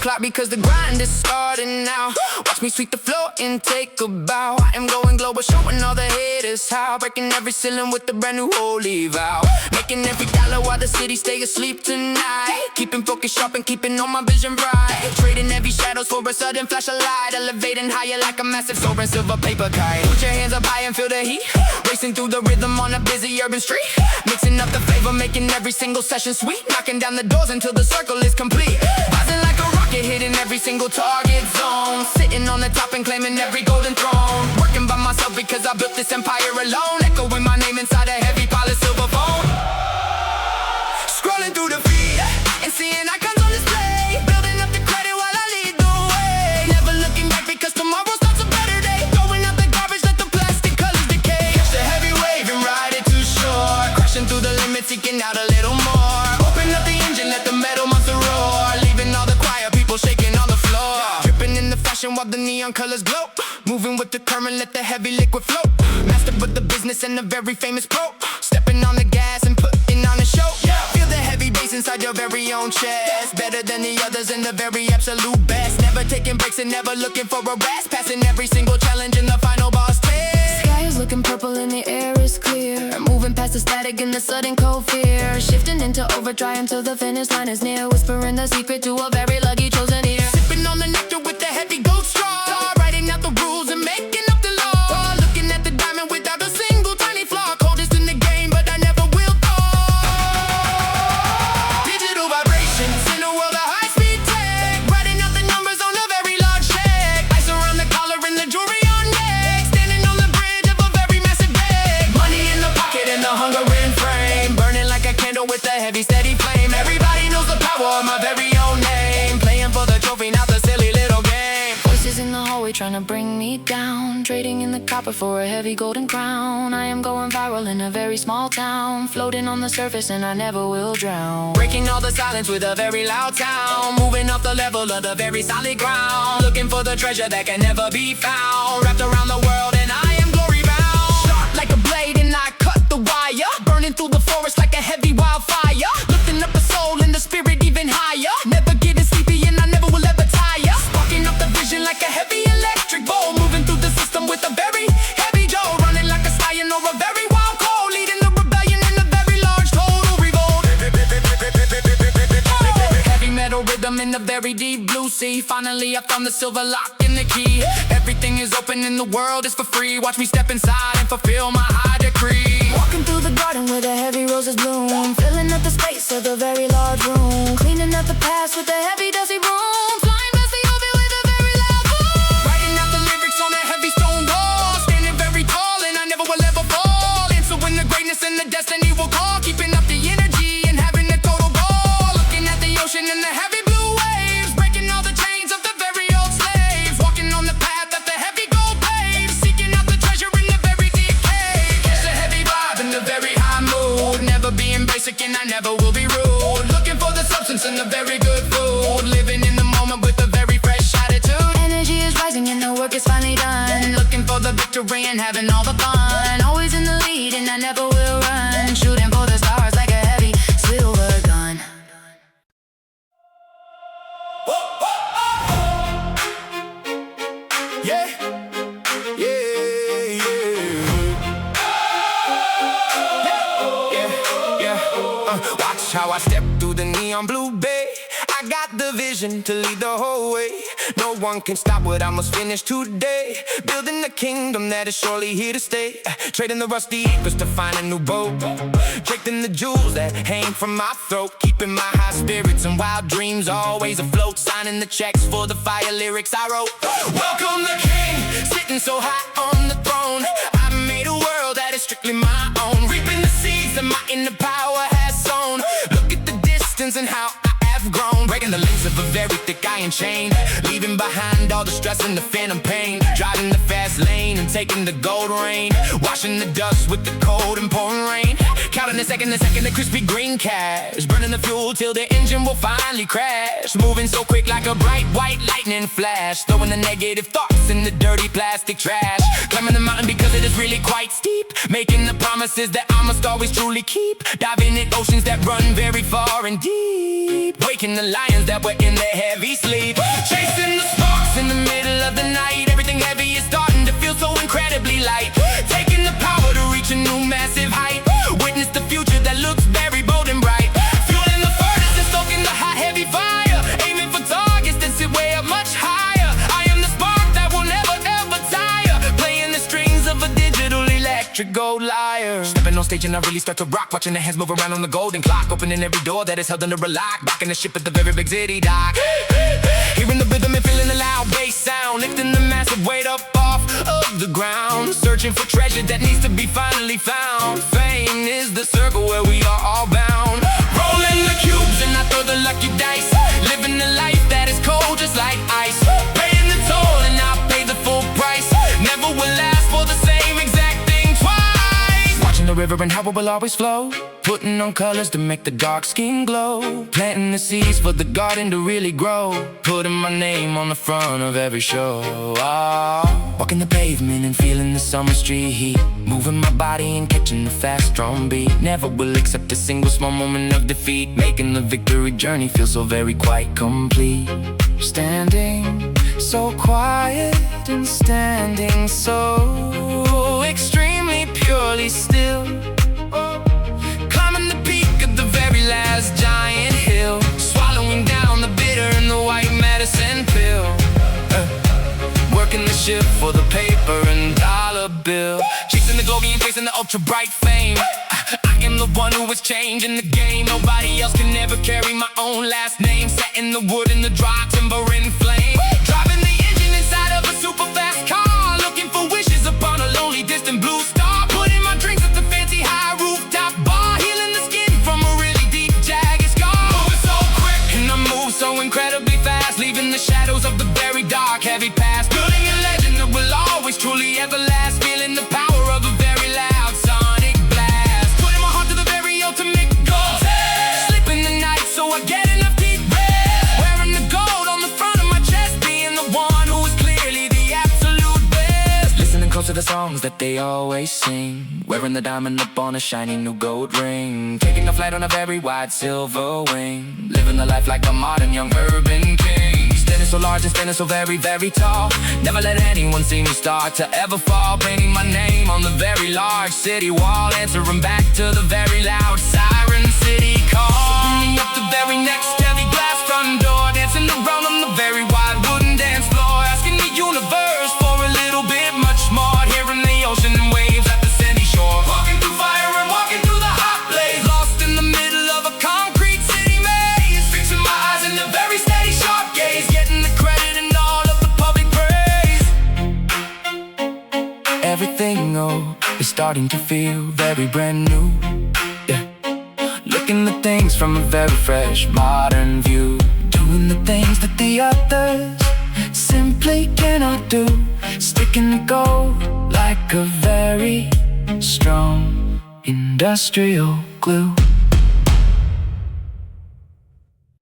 clock because the grind is starting now. Watch me sweep the floor and take a bow. I am going global, showing all the haters how. Breaking every ceiling with a brand new holy vow. Making every dollar while the city stay asleep tonight. Keeping focus sharp and keeping all my vision bright. Trading heavy shadows for a sudden flash of light. Elevating higher like a massive soaring silver paper kite. Put your hands up high and feel the heat. Racing through the rhythm on a busy urban street. Mixing up the flavor, making every single session sweet. Knocking down the doors until the circle is complete. Rising like a rocket, hitting every single target zone. Sitting on the top and claiming every golden throne. Working by myself because I built this empire alone. Echoing my name inside a heavy polished silver phone. Scrolling through the feed and seeing icons on display. Building up the credit while I lead the way. Never looking back because tomorrow starts a better day. Throwing out the garbage, let the plastic colors decay. Catch the heavy wave and ride it to shore. Crashing through the limits, seeking out a little more. Open up the engine, let the metal monster roar. Leaving all the quiet people shaking on the floor. Dripping in the fashion while the neon colors glow. Moving with the current, let the heavy liquid flow. Master with the business and a very famous pro. Stepping on the gas and putting on a show. Feel the heavy bass inside your very own chest. Better than the others and the very absolute best. Never taking breaks and never looking for a rest. Passing every single challenge in the final boss test. Sky is looking purple and the air is clear. Moving past the static and the sudden cold fear. Shifting into overdrive until the finish line is near. Whispering the secret to a very lucky chosen ear. Sipping on the nectar with the heavy gold straw. Writing out the rules and making up the law. Looking at the diamond without a single tiny flaw. Coldest in the game but I never will fall. Digital vibrations in a world of high-speed tech. Writing out the numbers on a very large check. Ice around the collar and the jewelry on neck. Standing on the bridge of a very massive bag. Money in the pocket and the hunger in frame. Burning like a candle with a heavy steady flame. Everybody knows the power of my very own name. Playing for the trophy, not the silly little game. Voices in the hallway trying to bring me down. Trading in the copper for a heavy golden crown. I am going viral in a very small town. Floating on the surface and I never will drown. Breaking all the silence with a very loud sound. Moving up the level of the very solid ground. Looking for the treasure that can never be found. Wrapped around the world and I am glory bound. Sharp like a blade and I cut the wire. Burning through the forest like a heavy wildfire. Lifting up the soul and the spirit even higher. Never getting sleepy and I never will ever tire. Sparking up the vision like a heavy electric bolt. Moving through the system with a very heavy jolt. Running like a stallion or a very wild colt. Leading the rebellion in a very large total revolt. Heavy metal rhythm in the very deep blue sea. Finally I found the silver lock and the key. Everything is open in the world is for free. Watch me step inside and fulfill my high decree. Walking through the garden where the heavy roses bloom. Filling up the space of the very large room. Cleaning up the past with a heavy dusty broom. Flying past the orbit with a very loud boom. Writing out the lyrics on a heavy stone wall. Standing very tall and I never will ever fall. Answering the greatness and the destiny will call. Keeping up the energy and having a total ball. Looking at the ocean and the heavy blue waves. Breaking all the chains of the very old slaves. Walking on the path that the heavy gold paves. Seeking out the treasure in the very deep cave. Catch the heavy vibe in the very high mood. Never being basic and I never will be rude. Looking for the substance and the very good food. Living in the moment with a very fresh attitude. Energy is rising and the work is finally done. Looking for the victory and having all the fun. Always in the lead and I never will run. Shooting for the stars like a heavy silver gun. Yeah, yeah, yeah. Watch how I step through the neon blue bay. I got the vision to lead the whole way. No one can stop what I must finish today. Building a kingdom that is surely here to stay. Trading the rusty acres to find a new boat. Trading the jewels that hang from my throat. Keeping my high spirits and wild dreams always afloat. Signing the checks for the fire lyrics I wrote. Welcome the king, sitting so high on the throne. I've made a world that is strictly my own. Reaping the seeds that my inner power has sown. Look at the distance and how I have grown. Breaking the links of a very thick iron chain. Leaving behind all the stress and the phantom pain. Driving the fast lane and taking the gold rain. Washing the dust with the cold and pouring rain. Counting the second, the crispy green cash. Burning the fuel till the engine will finally crash. Moving so quick like a bright white lightning flash. Throwing the negative thoughts in the dirty plastic trash. Climbing the mountain because it is really quite steep. Making the promises that I must always truly keep. Diving in oceans that run very far and deep. Waking the lions that were sweating their heavy sleep. Chasing the sparks in the middle of the night. Everything heavy is starting to feel so incredibly light. Taking the power to reach a new massive height. Witness the future that looks very bold and bright. Fueling the furnace and stoking the hot heavy fire. Aiming for targets that sit way up much higher. I am the spark that will never ever tire. Playing the strings of a digital electric gold lyre. Stepping on stage and I really start to rock. Watching the hands move around on the golden clock. Opening every door that is held under a lock. Rocking the ship at the very big city dock. Hearing the rhythm and feeling the loud bass sound. Lifting the massive weight up off of the ground. Searching for treasure that needs to be finally found. Fame is the circle where we are all bound. Rolling the cubes and I throw the lucky dice. Living a life that is cold just like ice. Paying the toll and I'll pay the full price. Never will ask for the same exact thing twice. Watching the river and how it will always flow. Putting on colors to make the dark skin glow. Planting the seeds for the garden to really grow. Putting my name on the front of every show. Walking the pavement and feeling the summer street heat. Moving my body and catching the fast drum beat. Never will accept a single small moment of defeat. Making the victory journey feel so very quite complete. Standing so quiet and standing so extremely purely still. Climbing the peak of the very last giant hill. Swallowing down the bitter and the white medicine pill. Working the ship for the paper and dollar bill. Chasing the glory and chasing the ultra bright fame. I am the one who is changing the game. Nobody else can ever carry my own last name. Set in the wood in the dry timber in flame. Driving the engine inside of a super fast car. Looking for wishes upon a lonely distant blue star. Putting my drinks at the fancy high rooftop bar. Healing the skin from a really deep jagged scar. Moving so quick and I move so incredibly fast. Leaving the shadows of the very dark heavy past. Building a legend that will always truly ever last. Feeling the power of a very loud sonic blast. Putting my heart to the very ultimate goal. Sleep in the night so I get enough deep rest. Wearing the gold on the front of my chest. Being the one who is clearly the absolute best. Listening close to the songs that they always sing. Wearing the diamond up on a shiny new gold ring. Taking a flight on a very wide silver wing. Living the life like a modern young urban king. Standing so large and standing so very, very tall. Never let anyone see me start to ever fall. Painting my name on the very large city wall. Answering back to the very loud siren city call. Opening up the very next heavy glass front door. Dancing around on the very wide wooden dance floor. Asking the universe for a little bit much more. Hearing the ocean and waves at the sandy shore. Walking through fire and walking through the hot blaze. Lost in the middle of a concrete city maze. Fixing my eyes in a very steady sharp gaze. Getting the credit and all of the public praise. Everything, oh, is starting to feel very brand new. Yeah. Looking at things from a very fresh, modern view. Doing the things that the others simply cannot do. Sticking to gold like a very strong industrial glue.